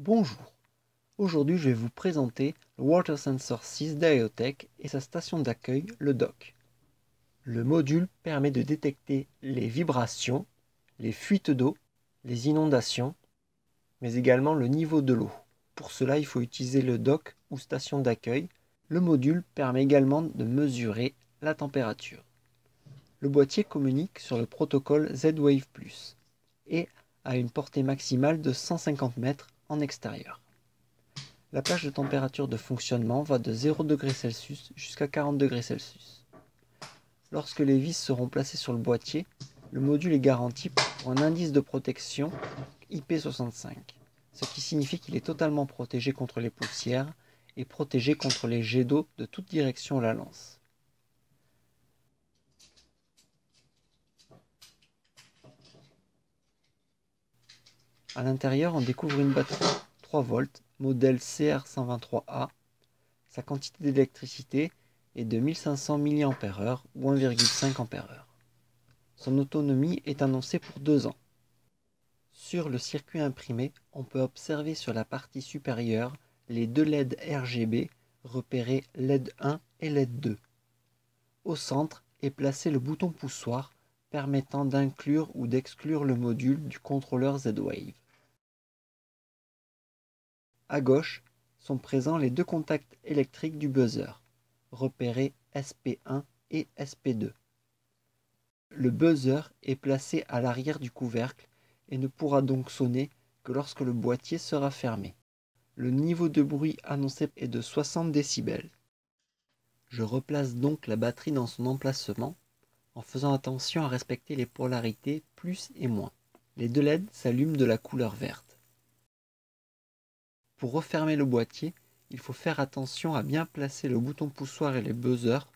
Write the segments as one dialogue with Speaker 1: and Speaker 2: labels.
Speaker 1: Bonjour, aujourd'hui je vais vous présenter le Water Sensor 6 d'Aeotech et sa station d'accueil, le dock. Le module permet de détecter les vibrations, les fuites d'eau, les inondations, mais également le niveau de l'eau. Pour cela, il faut utiliser le dock ou station d'accueil. Le module permet également de mesurer la température. Le boîtier communique sur le protocole Z-Wave Plus et a une portée maximale de 150 mètres en extérieur. La plage de température de fonctionnement va de 0°C jusqu'à 40°C. Lorsque les vis seront placées sur le boîtier, le module est garanti pour un indice de protection IP65, ce qui signifie qu'il est totalement protégé contre les poussières et protégé contre les jets d'eau de toute direction on la lance. À l'intérieur, on découvre une batterie 3 volts, modèle CR123A. Sa quantité d'électricité est de 1500 mAh ou 1,5 Ah. Son autonomie est annoncée pour 2 ans. Sur le circuit imprimé, on peut observer sur la partie supérieure les deux LED RGB repérés LED 1 et LED 2. Au centre est placé le bouton poussoir permettant d'inclure ou d'exclure le module du contrôleur Z-Wave. À gauche sont présents les deux contacts électriques du buzzer, repérés SP1 et SP2. Le buzzer est placé à l'arrière du couvercle et ne pourra donc sonner que lorsque le boîtier sera fermé. Le niveau de bruit annoncé est de 60 décibels. Je replace donc la batterie dans son emplacement en faisant attention à respecter les polarités plus et moins. Les deux LED s'allument de la couleur verte. Pour refermer le boîtier, il faut faire attention à bien placer le bouton poussoir et les buzzers,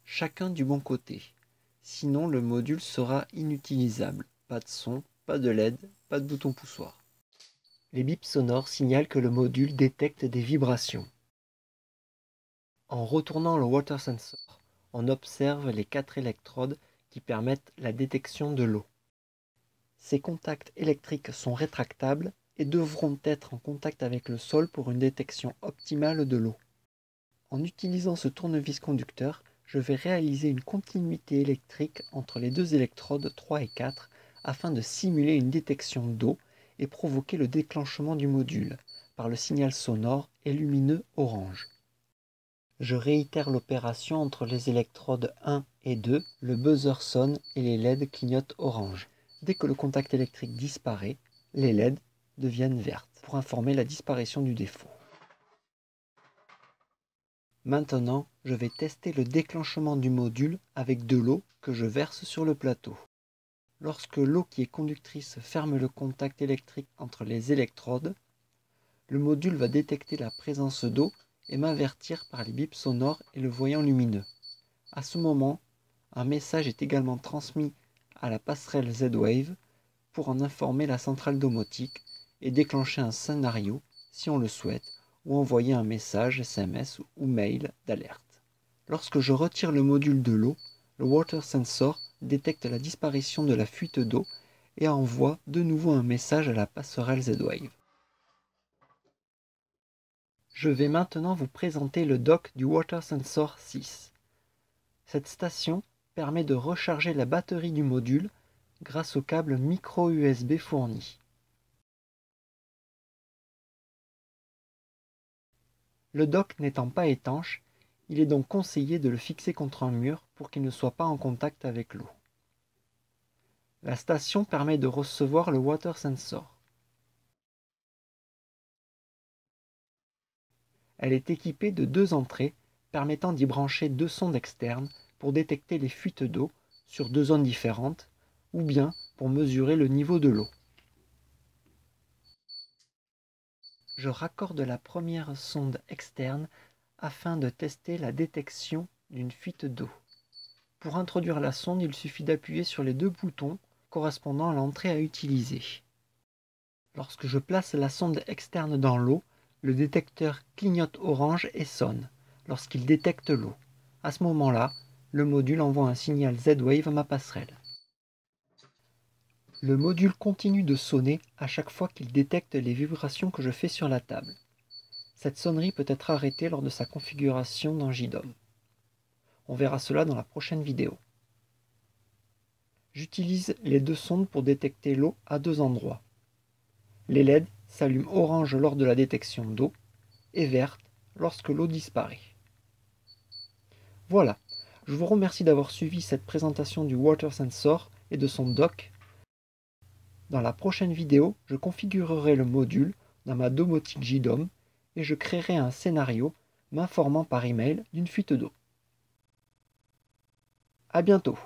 Speaker 1: chacun du bon côté. Sinon, le module sera inutilisable. Pas de son, pas de LED, pas de bouton poussoir. Les bips sonores signalent que le module détecte des vibrations. En retournant le water sensor, on observe les 4 électrodes qui permettent la détection de l'eau. Ces contacts électriques sont rétractables et devront être en contact avec le sol pour une détection optimale de l'eau. En utilisant ce tournevis conducteur, je vais réaliser une continuité électrique entre les deux électrodes 3 et 4 afin de simuler une détection d'eau et provoquer le déclenchement du module par le signal sonore et lumineux orange. Je réitère l'opération entre les électrodes 1 et 2, le buzzer sonne et les LED clignotent orange. Dès que le contact électrique disparaît, les LED deviennent vertes pour informer la disparition du défaut. Maintenant, je vais tester le déclenchement du module avec de l'eau que je verse sur le plateau. Lorsque l'eau qui est conductrice ferme le contact électrique entre les électrodes, le module va détecter la présence d'eau et m'avertir par les bips sonores et le voyant lumineux. À ce moment, un message est également transmis à la passerelle Z-Wave pour en informer la centrale domotique et déclencher un scénario, si on le souhaite, ou envoyer un message SMS ou mail d'alerte. Lorsque je retire le module de l'eau, le Water Sensor détecte la disparition de la fuite d'eau et envoie de nouveau un message à la passerelle Z-Wave. Je vais maintenant vous présenter le dock du Water Sensor 6. Cette station permet de recharger la batterie du module grâce au câble micro USB fourni. Le dock n'étant pas étanche, il est donc conseillé de le fixer contre un mur pour qu'il ne soit pas en contact avec l'eau. La station permet de recevoir le Water Sensor. Elle est équipée de 2 entrées permettant d'y brancher 2 sondes externes pour détecter les fuites d'eau sur 2 zones différentes ou bien pour mesurer le niveau de l'eau. Je raccorde la première sonde externe afin de tester la détection d'une fuite d'eau. Pour introduire la sonde, il suffit d'appuyer sur les 2 boutons correspondant à l'entrée à utiliser. Lorsque je place la sonde externe dans l'eau, le détecteur clignote orange et sonne lorsqu'il détecte l'eau. À ce moment-là, le module envoie un signal Z-Wave à ma passerelle. Le module continue de sonner à chaque fois qu'il détecte les vibrations que je fais sur la table. Cette sonnerie peut être arrêtée lors de sa configuration dans JDOM. On verra cela dans la prochaine vidéo. J'utilise les deux sondes pour détecter l'eau à deux endroits. Les LED s'allument orange lors de la détection d'eau et verte lorsque l'eau disparaît. Voilà, je vous remercie d'avoir suivi cette présentation du Water Sensor et de son dock. Dans la prochaine vidéo, je configurerai le module dans ma domotique JDOM et je créerai un scénario m'informant par email d'une fuite d'eau. À bientôt.